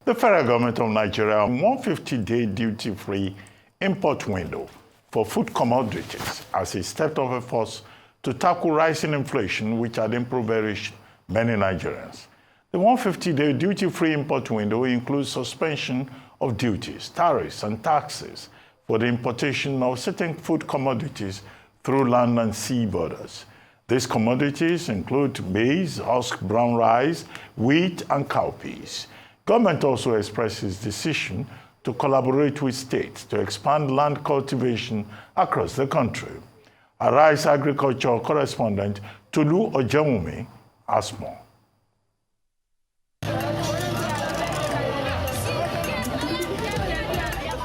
The federal government of Nigeria, a 150-day duty-free import window for food commodities as a step of efforts to tackle rising inflation, which had impoverished many Nigerians. The 150-day duty-free import window includes suspension of duties, tariffs, and taxes for the importation of certain food commodities through land and sea borders. These commodities include maize, husk brown rice, wheat, and cowpeas. Government also expresses decision to collaborate with states to expand land cultivation across the country. Our rice agriculture correspondent Tolu Ojewumi has more.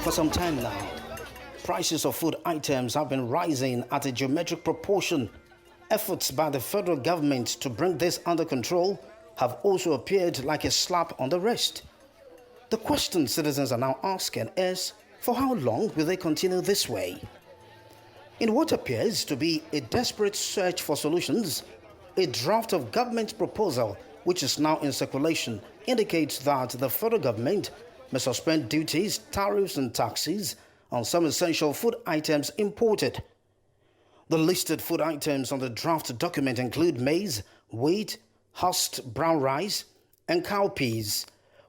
For some time now, prices of food items have been rising at a geometric proportion. Efforts by the federal government to bring this under control have also appeared like a slap on the wrist. The question citizens are now asking is, for how long will they continue this way? In what appears to be a desperate search for solutions, a draft of government proposal, which is now in circulation, indicates that the federal government may suspend duties, tariffs, and taxes on some essential food items imported. The listed food items on the draft document include maize, wheat, husked brown rice, and cowpeas,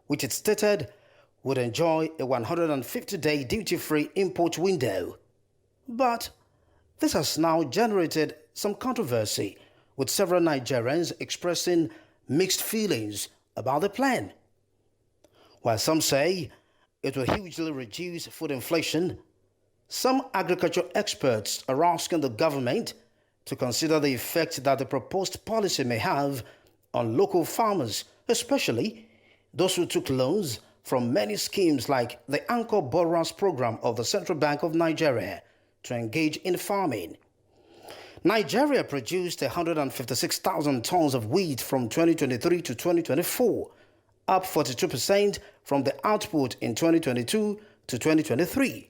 which it stated would enjoy a 150-day duty-free import window. But this has now generated some controversy, with several Nigerians expressing mixed feelings about the plan. While some say it will hugely reduce food inflation, some agriculture experts are asking the government to consider the effect that the proposed policy may have on local farmers, especially those who took loans from many schemes like the Anchor Borrowers Program of the Central Bank of Nigeria to engage in farming. Nigeria produced 156,000 tons of wheat from 2023 to 2024, up 42% from the output in 2022 to 2023.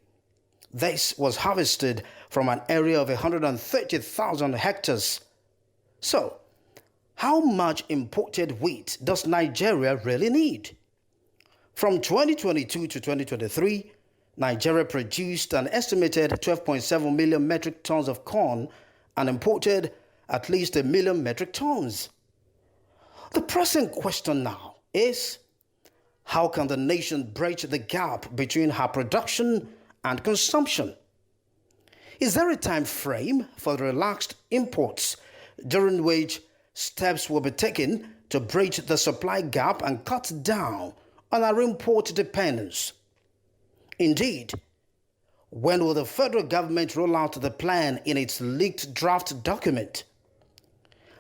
This was harvested from an area of 130,000 hectares. So, how much imported wheat does Nigeria really need? From 2022 to 2023, Nigeria produced an estimated 12.7 million metric tons of corn and imported at least 1 million metric tons. The pressing question now is, how can the nation bridge the gap between her production and consumption? Is there a time frame for the relaxed imports during which steps will be taken to bridge the supply gap and cut down on our import dependence? Indeed, when will the federal government roll out the plan in its leaked draft document?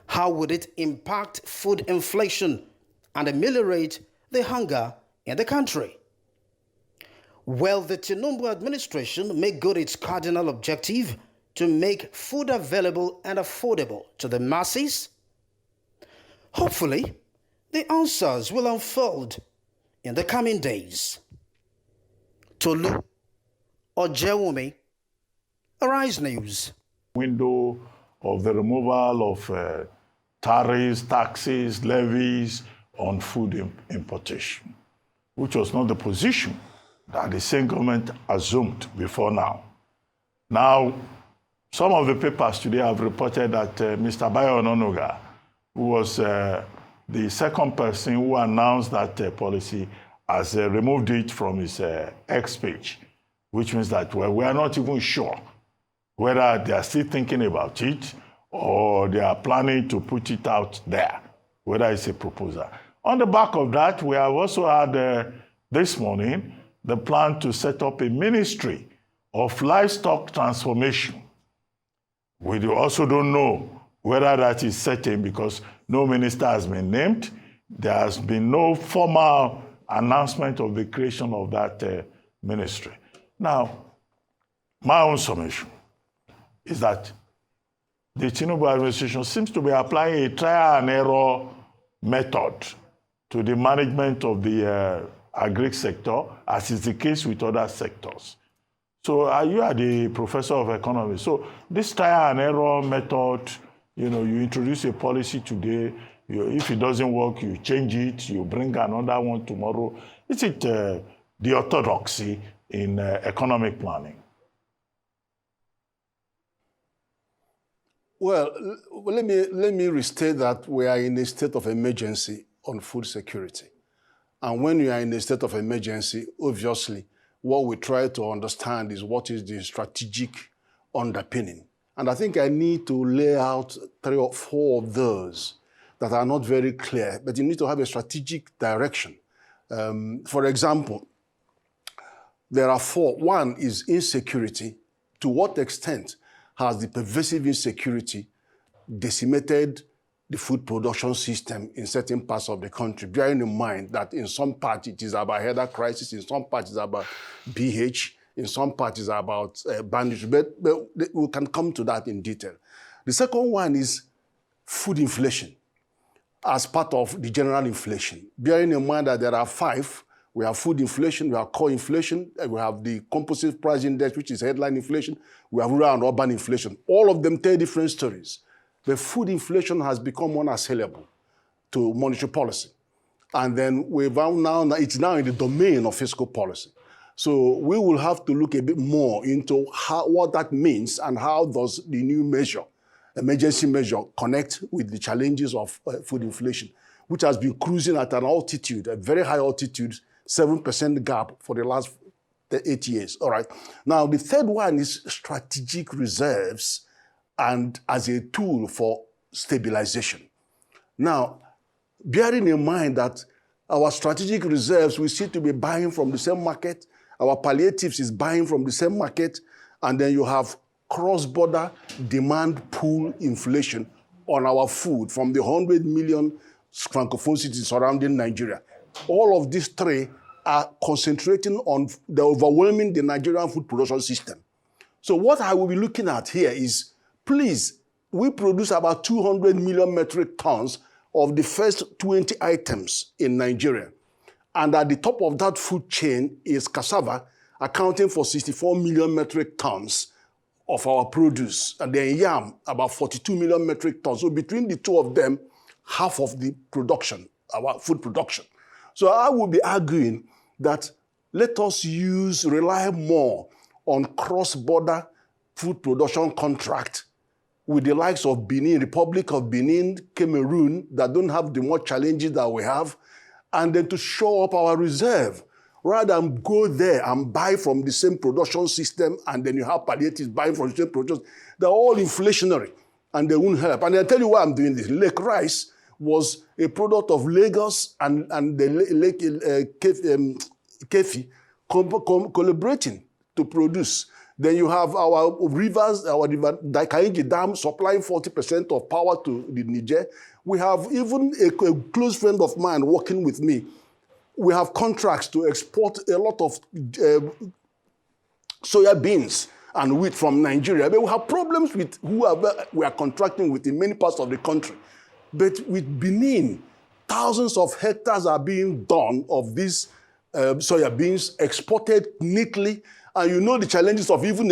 How would it impact food inflation and ameliorate the hunger in the country? Will the Tinubu administration make good its cardinal objective to make food available and affordable to the masses? Hopefully, the answers will unfold in the coming days. Tolu Ojewumi, Arise News. Window of the removal of tariffs, taxes, levies on food importation, which was not the position that the same government assumed before now. Now, some of the papers today have reported that Mr. Bayo Ononuga, who was the second person who announced that policy, has removed it from his X page, which means that we are not even sure whether they are still thinking about it or they are planning to put it out there, whether it's a proposal. On the back of that, we have also had this morning the plan to set up a ministry of livestock transformation. We also don't know whether that is certain because no minister has been named. There has been no formal announcement of the creation of that ministry. Now, my own summation is that the Tinubu administration seems to be applying a trial and error method to the management of the agri sector, as is the case with other sectors. So you are the professor of economics. So this trial and error method, You know, you introduce a policy today, if it doesn't work, you change it, you bring another one tomorrow. Is it the orthodoxy in economic planning? Well, let me restate that we are in a state of emergency on food security. And when you are in a state of emergency, obviously, what we try to understand is what is the strategic underpinning. And I think I need to lay out 3 or 4 of those that are not very clear, but you need to have a strategic direction. For example, there are 4. One is insecurity. To what extent has the pervasive insecurity decimated the food production system in certain parts of the country, bearing in mind that in some parts it is about header crisis, in some parts it's about BH, in some parts it's about banditry, but we can come to that in detail. The second one is food inflation as part of the general inflation, bearing in mind that there are 5. We have food inflation, we have core inflation, we have the composite price index, which is headline inflation, we have rural and urban inflation. All of them tell different stories. The food inflation has become unassailable to monetary policy. And then it's now in the domain of fiscal policy. So we will have to look a bit more into what that means and how does the new measure, emergency measure, connect with the challenges of food inflation, which has been cruising at an altitude, a very high altitude, 7% gap for the last 8 years. All right. Now, the third one is strategic reserves and as a tool for stabilization. Now, bearing in mind that our strategic reserves, we seem to be buying from the same market, our palliatives is buying from the same market, and then you have cross-border demand pool inflation on our food from the 100 million francophone cities surrounding Nigeria. All of these 3 are concentrating on the overwhelming the Nigerian food production system. So what I will be looking at here is, please, we produce about 200 million metric tons of the first 20 items in Nigeria. And at the top of that food chain is cassava, accounting for 64 million metric tons of our produce. And then yam, about 42 million metric tons. So between the 2 of them, half of the production, our food production. So I will be arguing that let us rely more on cross-border food production contract with the likes of Benin, Republic of Benin, Cameroon, that don't have the more challenges that we have, and then to show up our reserve, rather than go there and buy from the same production system, and then you have palliatives buying from the same production. They're all inflationary, and they won't help. And I'll tell you why I'm doing this. Lake rice was a product of Lagos and the Lake Kefi collaborating to produce. Then you have our rivers, our river Daikainji Dam supplying 40% of power to the Niger. We have even a close friend of mine working with me. We have contracts to export a lot of soya beans and wheat from Nigeria. But we have problems with whoever we are contracting with in many parts of the country. But with Benin, thousands of hectares are being done of these soya beans exported neatly. And you know the challenges of even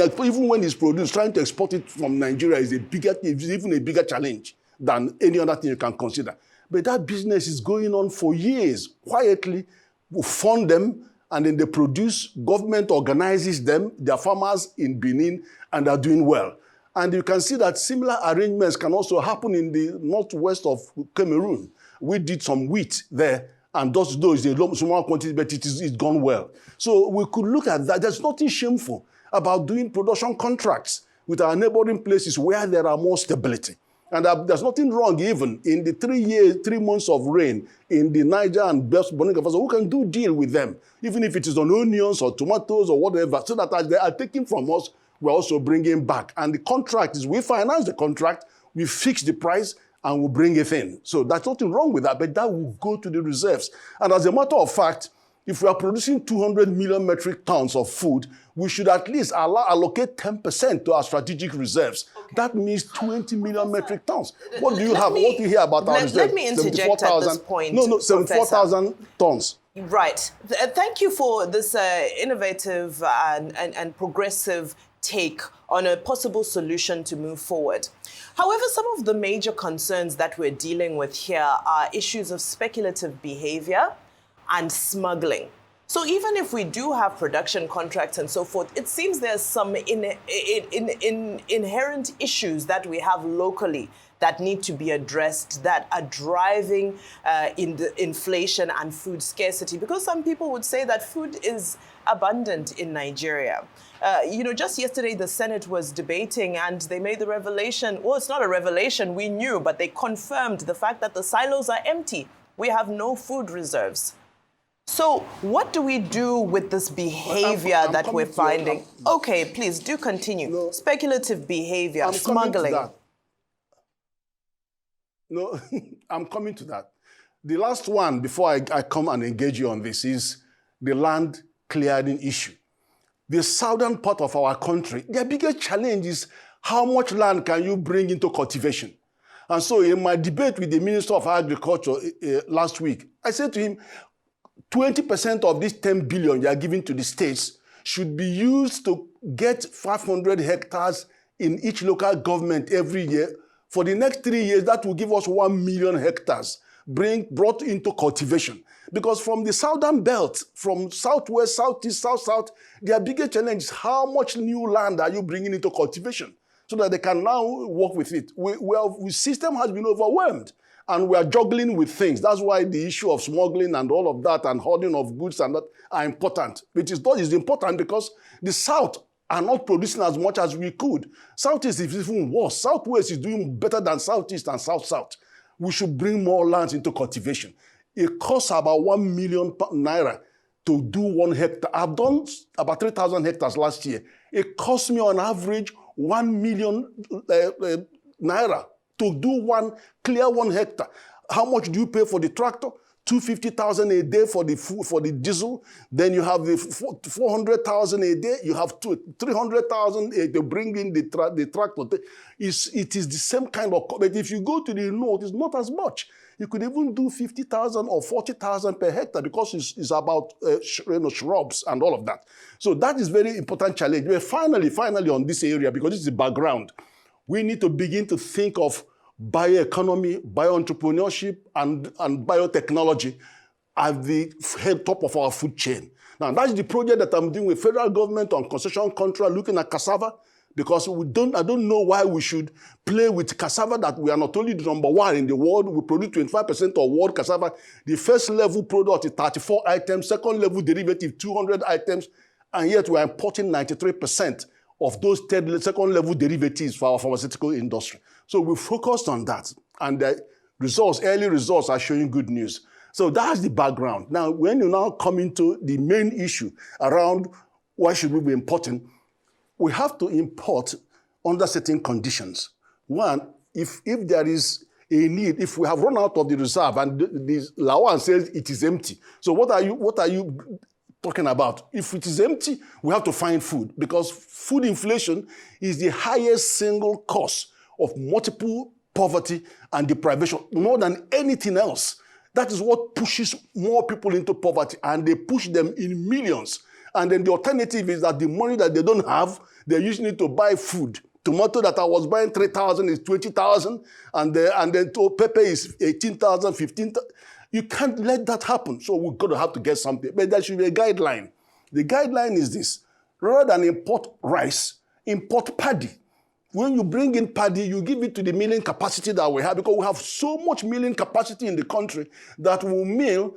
when it's produced, trying to export it from Nigeria is even a bigger challenge than any other thing you can consider. But that business is going on for years. Quietly, we fund them, and then they produce, government organizes them, their farmers in Benin, and they're doing well. And you can see that similar arrangements can also happen in the northwest of Cameroon. We did some wheat there, and those is a small quantity, but it's gone well. So we could look at that. There's nothing shameful about doing production contracts with our neighboring places where there are more stability. And there's nothing wrong even in the 3 months of rain in the Niger and Burkina Faso. We can do deal with them, even if it is on onions or tomatoes or whatever, so that as they are taking from us, we're also bringing back. And the contract is, we finance the contract, we fix the price, and we'll bring it in. So there's nothing wrong with that, but that will go to the reserves. And as a matter of fact, if we are producing 200 million metric tons of food, we should at least allocate 10% to our strategic reserves. Okay. That means 20 million metric tons. What do you have? What do you hear about our reserves? Let me interject at this point. No, 74,000 tons. Right. Thank you for this innovative and progressive take on a possible solution to move forward. However, some of the major concerns that we're dealing with here are issues of speculative behavior and smuggling. So even if we do have production contracts and so forth, it seems there's some inherent issues that we have locally that need to be addressed that are driving in the inflation and food scarcity. Because some people would say that food is abundant in Nigeria. Just yesterday the Senate was debating and they made the revelation, well, it's not a revelation, we knew, but they confirmed the fact that the silos are empty. We have no food reserves. So what do we do with this behavior that we're finding? Okay, please do continue. No, speculative behavior, smuggling. No, I'm coming to that. The last one, before I come and engage you on this, is the land clearing issue. The southern part of our country, their biggest challenge is how much land can you bring into cultivation? And so in my debate with the Minister of Agriculture last week, I said to him, 20% of this 10 billion you are giving to the states should be used to get 500 hectares in each local government every year. For the next 3 years, that will give us 1 million hectares brought into cultivation. Because from the southern belt, from southwest, southeast, south, their biggest challenge is how much new land are you bringing into cultivation so that they can now work with it. The system has been overwhelmed. And we are juggling with things. That's why the issue of smuggling and all of that and hoarding of goods and that are important. Which is important because the South are not producing as much as we could. Southeast is even worse. Southwest is doing better than Southeast and South. We should bring more lands into cultivation. It costs about 1 million naira to do 1 hectare. I've done about 3,000 hectares last year. It cost me on average 1 million naira to do clear 1 hectare. How much do you pay for the tractor? 250,000 a day for the diesel. Then you have the 400,000 a day. You have 300,000 to bring in the tractor. It is the same kind of. But if you go to the north, it's not as much. You could even do 50,000 or 40,000 per hectare because it's about shrubs and all of that. So that is very important challenge. We're finally on this area because this is the background. We need to begin to think of bioeconomy, bioentrepreneurship, and biotechnology at the top of our food chain. Now, that's the project that I'm doing with federal government on concession contract, looking at cassava, because I don't know why we should play with cassava that we are not only the number 1 in the world, we produce 25% of world cassava. The first level product is 34 items, second level derivative 200 items, and yet we are importing 93% of those second level derivatives for our pharmaceutical industry. So we focused on that, and the early results are showing good news. So that's the background. Now, when you now come into the main issue around why should we be importing, we have to import under certain conditions. One, if there is a need, if we have run out of the reserve and the Lawan says it is empty. So what are you talking about? If it is empty, we have to find food because food inflation is the highest single cause of multiple poverty and deprivation, more than anything else. That is what pushes more people into poverty, and they push them in millions. And then the alternative is that the money that they don't have, they're using it to buy food. Tomato that I was buying 3,000 is 20,000, and then pepper is 18,000, 15,000. You can't let that happen. So we're going to have to get something. But there should be a guideline. The guideline is this. Rather than import rice, import paddy. When you bring in paddy, you give it to the milling capacity that we have, because we have so much milling capacity in the country that will mill,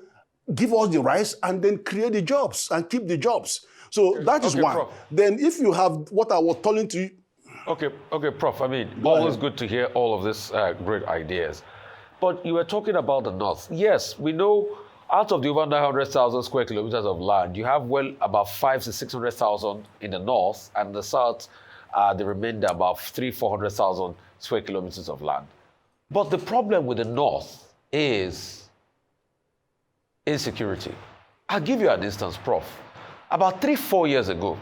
give us the rice, and then create the jobs and keep the jobs. So that is one. Prof. Then if you have what I was telling to you. Okay, Prof. I mean, always good to hear all of these great ideas. But you were talking about the North. Yes, we know out of the over 900,000 square kilometers of land, you have well about 500,000 to 600,000 in the North, and the South, the remainder about 300,000 to 400,000 square kilometers of land. But the problem with the North is insecurity. I'll give you an instance, Prof. About 3-4 years ago,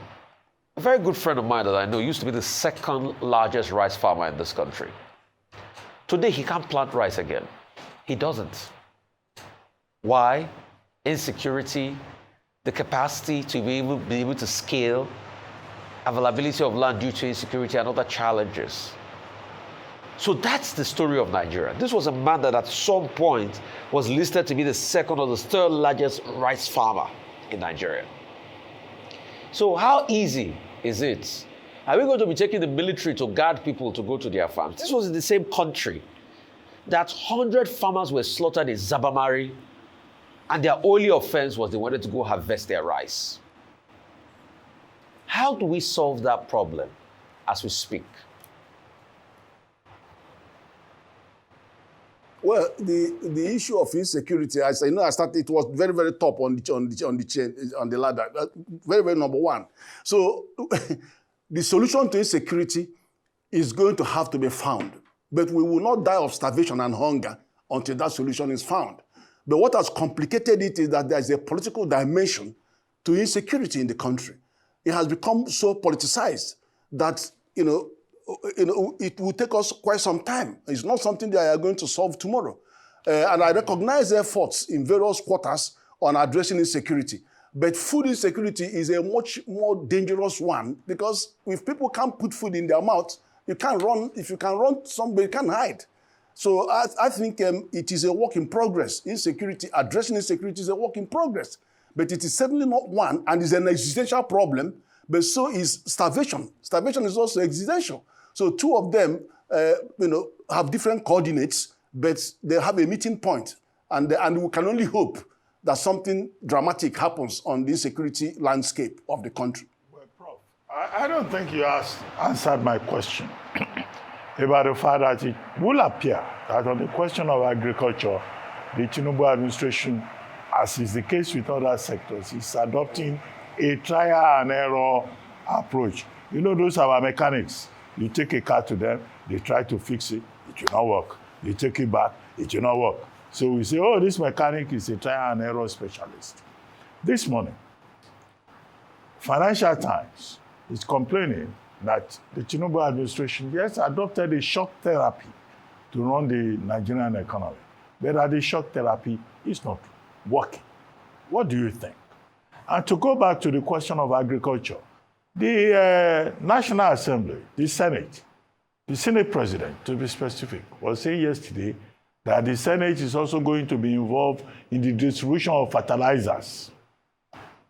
a very good friend of mine that I know used to be the second largest rice farmer in this country. Today, he can't plant rice again. He doesn't. Why? Insecurity, the capacity to be able to scale. availability of land due to insecurity and other challenges. So that's the story of Nigeria. This was a man that at some point was listed to be the second or the third largest rice farmer in Nigeria. So how easy is it? Are we going to be taking the military to guard people to go to their farms? This was in the same country that 100 farmers were slaughtered in Zabamari, and their only offense was they wanted to go harvest their rice. How do we solve that problem as we speak? Well, the issue of insecurity, as I know, it was very, very top on the chain, on the ladder, very, very number one. So the solution to insecurity is going to have to be found, but we will not die of starvation and hunger until that solution is found. But what has complicated it is that there is a political dimension to insecurity in the country. It has become so politicized that, it will take us quite some time. It's not something that I are going to solve tomorrow. And I recognize efforts in various quarters on addressing insecurity. But food insecurity is a much more dangerous one, because if people can't put food in their mouth, you can't run. If you can run, somebody can hide. So I think it is a work in progress. Addressing insecurity is a work in progress. But it is certainly not one, and is an existential problem, but so is starvation. Starvation is also existential. So two of them, have different coordinates, but they have a meeting point. And we can only hope that something dramatic happens on the insecurity landscape of the country. Well, Prof, I don't think you answered my question about the fact that it will appear that on the question of agriculture, the Tinubu administration, as is the case with other sectors, is adopting a trial and error approach. Those are our mechanics. You take a car to them, they try to fix it, it will not work. You take it back, it will not work. So we say, this mechanic is a trial and error specialist. This morning, Financial Times is complaining that the Tinubu administration, yes, adopted a shock therapy to run the Nigerian economy, but that the shock therapy is not working. What do you think? And to go back to the question of agriculture, the National Assembly, the Senate President, to be specific, was saying yesterday that the Senate is also going to be involved in the distribution of fertilizers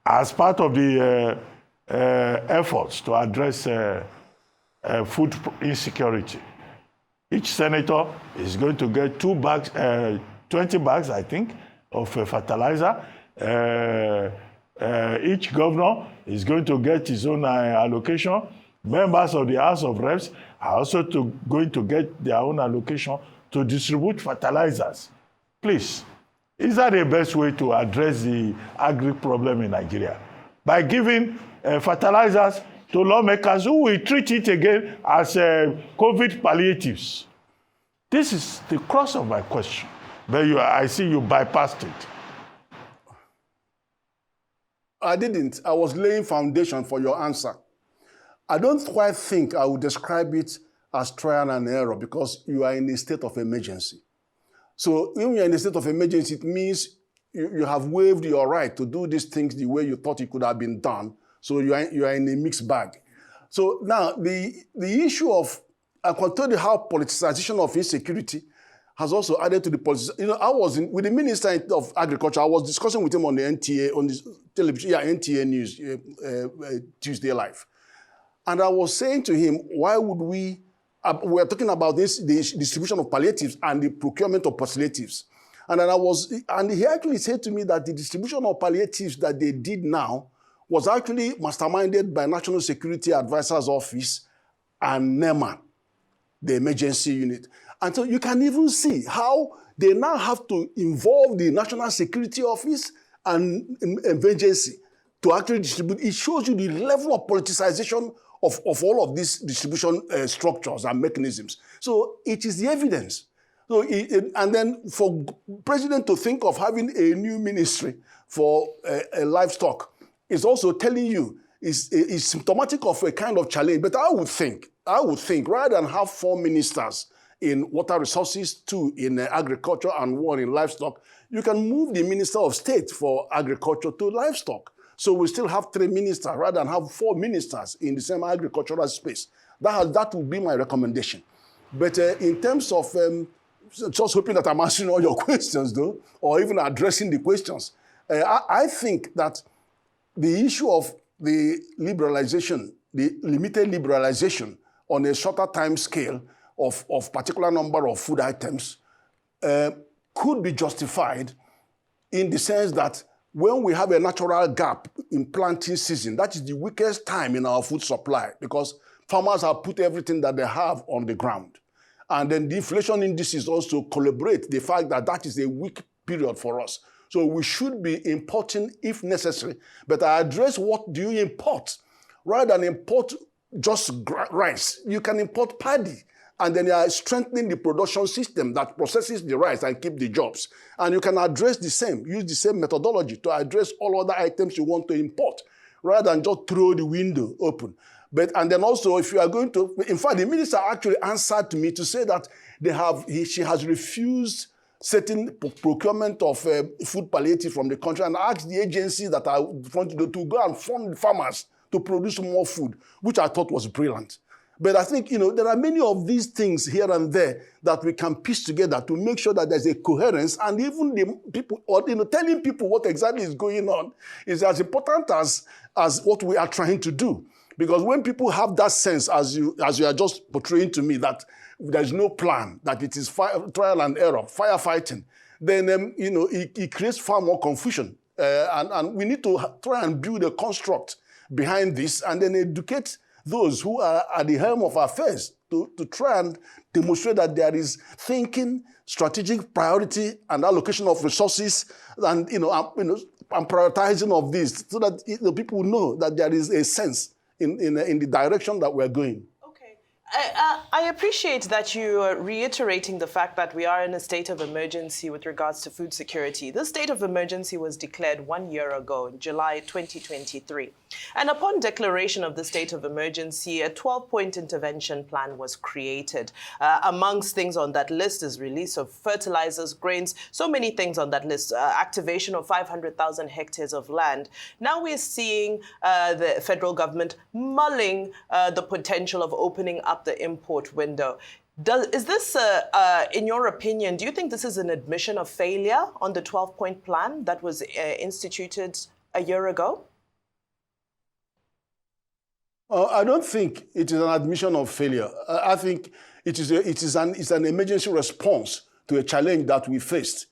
as part of the efforts to address food insecurity. Each senator is going to get 20 bags, I think, of fertilizer. Each governor is going to get his own allocation. Members of the House of Reps are also going to get their own allocation to distribute fertilizers. Please, is that the best way to address the agri problem in Nigeria? By giving fertilizers to lawmakers who will treat it again as COVID palliatives? This is the crux of my question, but I see you bypassed it. I didn't. I was laying foundation for your answer. I don't quite think I would describe it as trial and error, because you are in a state of emergency. So when you're in a state of emergency, it means you have waived your right to do these things the way you thought it could have been done. So you are in a mixed bag. So now the issue of, I can tell you how politicization of insecurity has also added to the policy. I was with the Minister of Agriculture. I was discussing with him on the NTA, on the television, NTA News, Tuesday Live. And I was saying to him, why would we are talking about the distribution of palliatives and the procurement of palliatives. And he actually said to me that the distribution of palliatives that they did now was actually masterminded by National Security Advisor's Office and NEMA, the emergency unit. And so you can even see how they now have to involve the National Security Office and emergency to actually distribute. It shows you the level of politicization of all of these distribution structures and mechanisms. So it is the evidence. So and then for president to think of having a new ministry for livestock is also telling you is symptomatic of a kind of challenge. But I would think rather than have 4 ministers in water resources, 2 in agriculture and 1 in livestock, you can move the Minister of State for Agriculture to livestock. So we still have 3 ministers rather than have 4 ministers in the same agricultural space. That would be my recommendation. But in terms of just hoping that I'm answering all your questions, though, or even addressing the questions, I think that the issue of the liberalization, the limited liberalization on a shorter time scale of particular number of food items could be justified in the sense that when we have a natural gap in planting season, that is the weakest time in our food supply because farmers have put everything that they have on the ground. And then the inflation indices also collaborate the fact that that is a weak period for us. So we should be importing if necessary. But I address what do you import? Rather than import just rice, you can import paddy. And then you are strengthening the production system that processes the rice and keep the jobs. And you can address the same, use the same methodology to address all other items you want to import, rather than just throw the window open. And then also, if you are going to, in fact, the minister actually answered to me to say that she has refused certain procurement of food palliative from the country and asked the agencies that are to go and fund farmers to produce more food, which I thought was brilliant. But I think, there are many of these things here and there that we can piece together to make sure that there's a coherence, and even the people, or telling people what exactly is going on is as important as what we are trying to do. Because when people have that sense, as you are just portraying to me, that there's no plan, that it is trial and error, firefighting, then it creates far more confusion. And we need to try and build a construct behind this, and then educate those who are at the helm of affairs to try and demonstrate that there is thinking, strategic priority, and allocation of resources, and and prioritizing of this, so that the people know that there is a sense in the direction that we're going. Okay. I appreciate that you are reiterating the fact that we are in a state of emergency with regards to food security. This state of emergency was declared 1 year ago, in July 2023. And upon declaration of the state of emergency, a 12-point intervention plan was created. Amongst things on that list is release of fertilizers, grains, so many things on that list, activation of 500,000 hectares of land. Now we're seeing the federal government mulling the potential of opening up the import window. Is this, in your opinion, do you think this is an admission of failure on the 12-point plan that was instituted a year ago? I don't think it is an admission of failure. I think it's an emergency response to a challenge that we faced.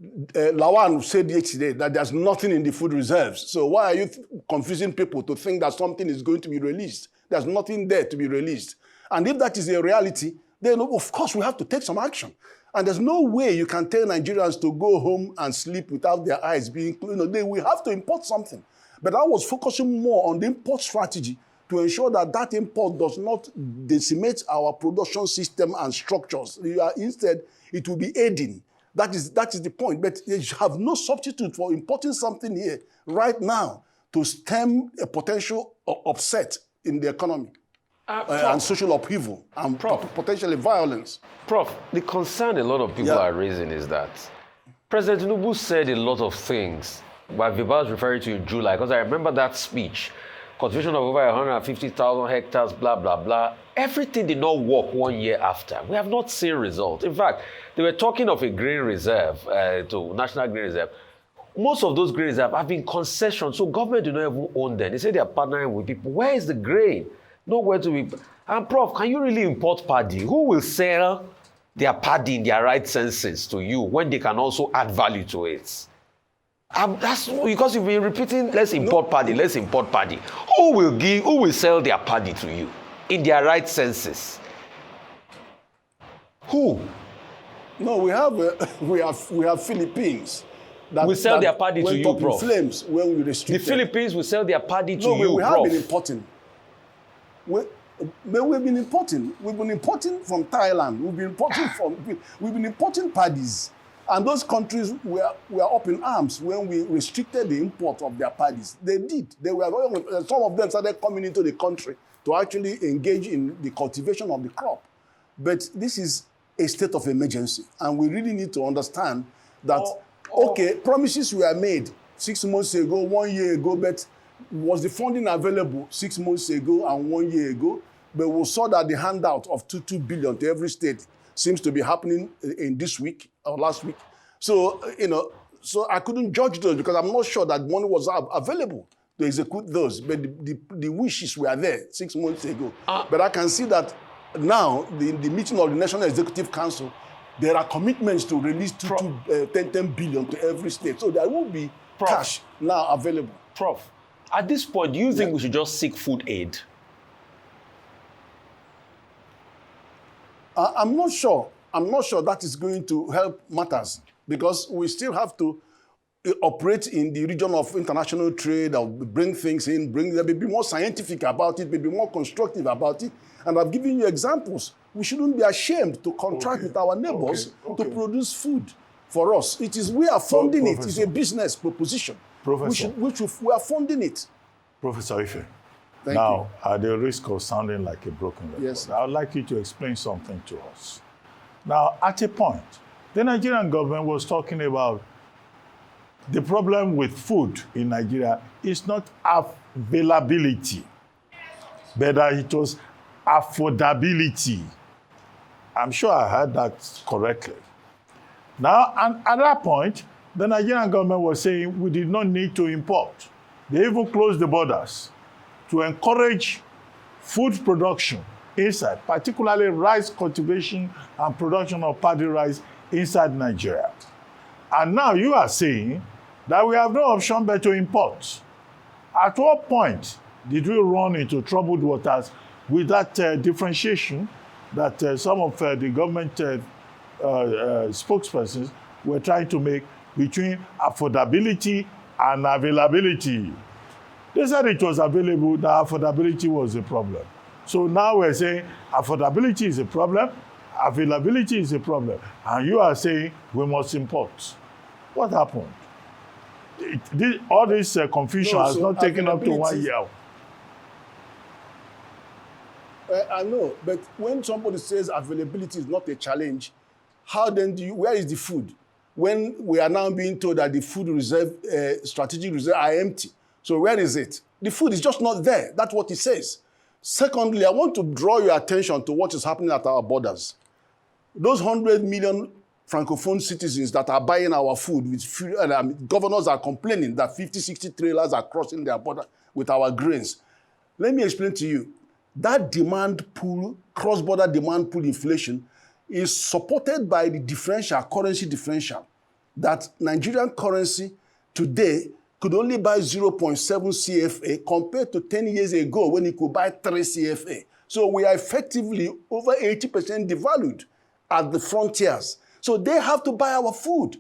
Lawan said yesterday that there's nothing in the food reserves. So why are you confusing people to think that something is going to be released? There's nothing there to be released. And if that is a reality, then of course we have to take some action. And there's no way you can tell Nigerians to go home and sleep without their eyes being closed. We have to import something. But I was focusing more on the import strategy to ensure that that import does not decimate our production system and structures. Instead, it will be aiding. That is the point. But you have no substitute for importing something here right now to stem a potential upset in the economy and social upheaval and potentially violence. Prof, the concern a lot of people are raising is that President Tinubu said a lot of things, but Viva was referring to in July, because I remember that speech. Cultivation of over 150,000 hectares, blah, blah, blah. Everything did not work 1 year after. We have not seen results. In fact, they were talking of a grain reserve, to National Grain Reserve. Most of those grain reserves have been concessions, so government do not even own them. They say they are partnering with people. Where is the grain? Nowhere to be. And Prof, can you really import paddy? Who will sell their paddy in their right senses to you when they can also add value to it? That's because you've been repeating, let's import paddy, let's import paddy. Who will sell their paddy to you in their right senses? Who? No, we have Philippines. That will sell their paddy to you, Prof. Flames when we restrict the Philippines will sell their paddy to you, No, we Prof. have been importing. We've been importing. We've been importing from Thailand. We've been importing paddies. And those countries were up in arms when we restricted the import of their paddies. They did. Some of them started coming into the country to actually engage in the cultivation of the crop. But this is a state of emergency. And we really need to understand that, okay, promises were made 6 months ago, 1 year ago, but was the funding available 6 months ago and 1 year ago? But we saw that the handout of 2 billion to every state seems to be happening in this week or last week. So, so I couldn't judge those because I'm not sure that money was available to execute those. But the wishes were there 6 months ago. But I can see that now, the meeting of the National Executive Council, there are commitments to release 10 billion to every state. So there will be cash now available. Prof, at this point, do you think we should just seek food aid? I'm not sure. I'm not sure that is going to help matters because we still have to operate in the region of international trade, or bring things in, be more scientific about it, be more constructive about it. And I've given you examples. We shouldn't be ashamed to contract with our neighbors to produce food for us. We are funding it. It's a business proposition. Professor, we are funding it. Professor Ife, Thank now, you. at the risk of sounding like a broken record, Yes. I would like you to explain something to us. Now, at a point, the Nigerian government was talking about the problem with food in Nigeria is not availability, but that it was affordability. I'm sure I heard that correctly. Now, and at that point, the Nigerian government was saying we did not need to import. They even closed the borders to encourage food production inside, particularly rice cultivation and production of paddy rice inside Nigeria. And now you are saying that we have no option but to import. At what point did we run into troubled waters with that differentiation that some of the government spokespersons were trying to make between affordability and availability? They said it was available, that affordability was a problem. So now we're saying affordability is a problem, availability is a problem, and you are saying we must import. What happened? All this confusion has not taken up to 1 year. I know, but when somebody says availability is not a challenge, how then where is the food? When we are now being told that the food reserve, strategic reserve are empty. So where is it? The food is just not there. That's what it says. Secondly, I want to draw your attention to what is happening at our borders. Those 100 million Francophone citizens that are buying our food, governors are complaining that 50, 60 trailers are crossing their border with our grains. Let me explain to you. That demand pool, cross-border demand pool inflation is supported by the currency differential, that Nigerian currency today could only buy 0.7 CFA compared to 10 years ago when it could buy 3 CFA. So we are effectively over 80% devalued at the frontiers. So they have to buy our food.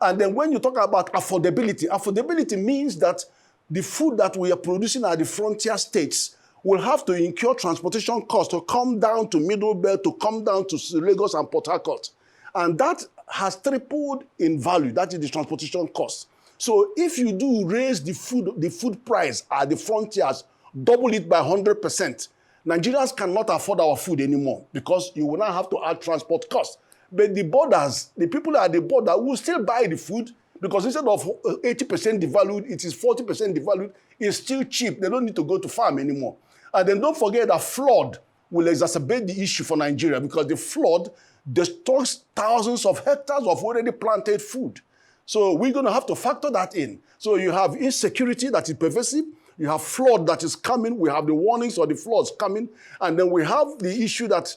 And then when you talk about affordability means that the food that we are producing at the frontier states will have to incur transportation costs to come down to Middle Belt, to come down to Lagos and Port Harcourt. And that has tripled in value. That is the transportation cost. So if you do raise the food price at the frontiers, double it by 100%, Nigerians cannot afford our food anymore because you will now have to add transport costs. But the borders, the people at the border will still buy the food because instead of 80% devalued, it is 40% devalued. It's still cheap. They don't need to go to farm anymore. And then don't forget that flood will exacerbate the issue for Nigeria because the flood destroys thousands of hectares of already planted food. So we're going to have to factor that in. So you have insecurity that is pervasive. You have flood that is coming. We have the warnings of the floods coming. And then we have the issue that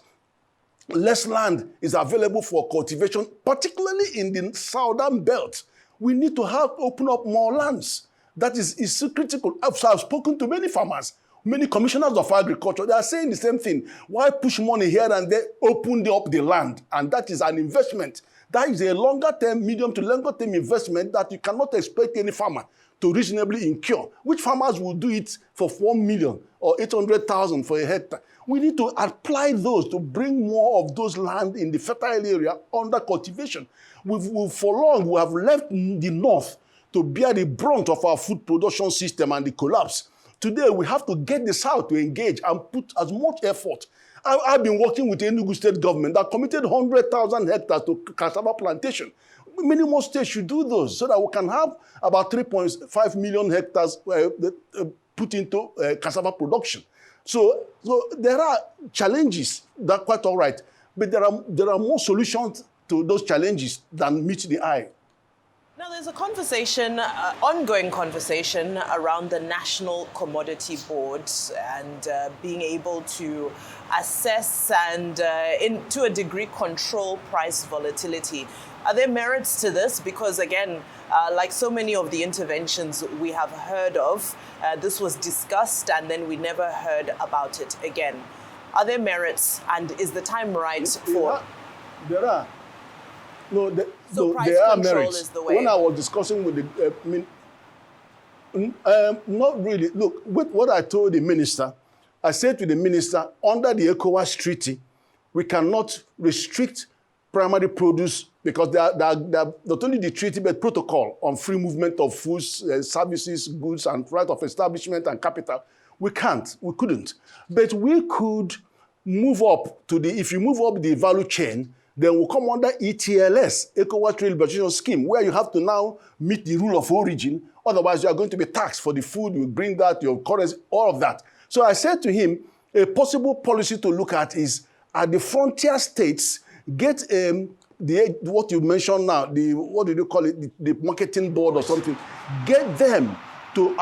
less land is available for cultivation, particularly in the southern belt. We need to open up more lands. That is critical. I've spoken to many farmers, many commissioners of agriculture. They are saying the same thing. Why push money here and there? Open up the land. And that is an investment. That is a longer-term, medium to longer-term investment that you cannot expect any farmer to reasonably incur. Which farmers will do it for 1 million or 800,000 for a hectare? We need to apply those to bring more of those land in the fertile area under cultivation. For long, we have left the north to bear the brunt of our food production system and the collapse. Today, we have to get the south to engage and put as much effort. I've been working with the Enugu state government that committed 100,000 hectares to cassava plantation. many more states should do those so that we can have about 3.5 million hectares put into cassava production. So there are challenges that are quite all right, but there are more solutions to those challenges than meet the eye. Now, there's a conversation, ongoing conversation around the National Commodity Board and being able to assess and, to a degree, control price volatility. Are there merits to this? Because, again, like so many of the interventions we have heard of, this was discussed and then we never heard about it again. Are there merits, and is the time right for... There are. No, so price there are control merits. Is the way. When I was discussing with the, not really. Look, with what I told the minister, I said to the minister, under the ECOWAS treaty, we cannot restrict primary produce because they are not only the treaty but protocol on free movement of foods, services, goods, and right of establishment and capital. We couldn't. But we could move up to if you move up the value chain, then we'll come under ETLS, ECOWAS Trade Liberalization Scheme, where you have to now meet the rule of origin. Otherwise, you are going to be taxed for the food, you bring that, your currency, all of that. So I said to him, a possible policy to look at is at the frontier states, get what you mentioned now, what did you call it, the marketing board or something, get them to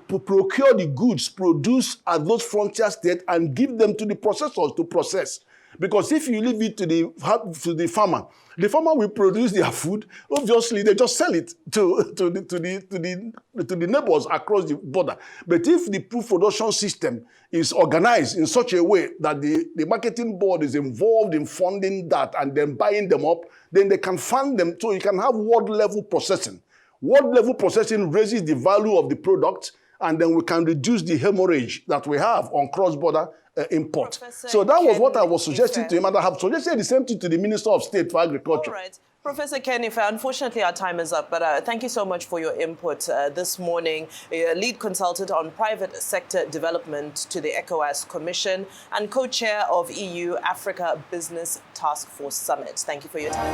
procure the goods produced at those frontier states and give them to the processors to process. Because if you leave it to the farmer will produce their food. Obviously, they just sell it to the neighbors across the border. But if the food production system is organized in such a way that the marketing board is involved in funding that and then buying them up, then they can fund them so you can have world-level processing. World-level processing raises the value of the product, and then we can reduce the hemorrhage that we have on cross-border import. Professor So that was Ken what I was suggesting Ife. to him, and I have suggested the same thing to the Minister of State for Agriculture. All right. Professor Ken Ife, unfortunately our time is up, but thank you so much for your input this morning. Lead consultant on private sector development to the Ecowas Commission and co-chair of EU Africa Business Task Force Summit. Thank you for your time.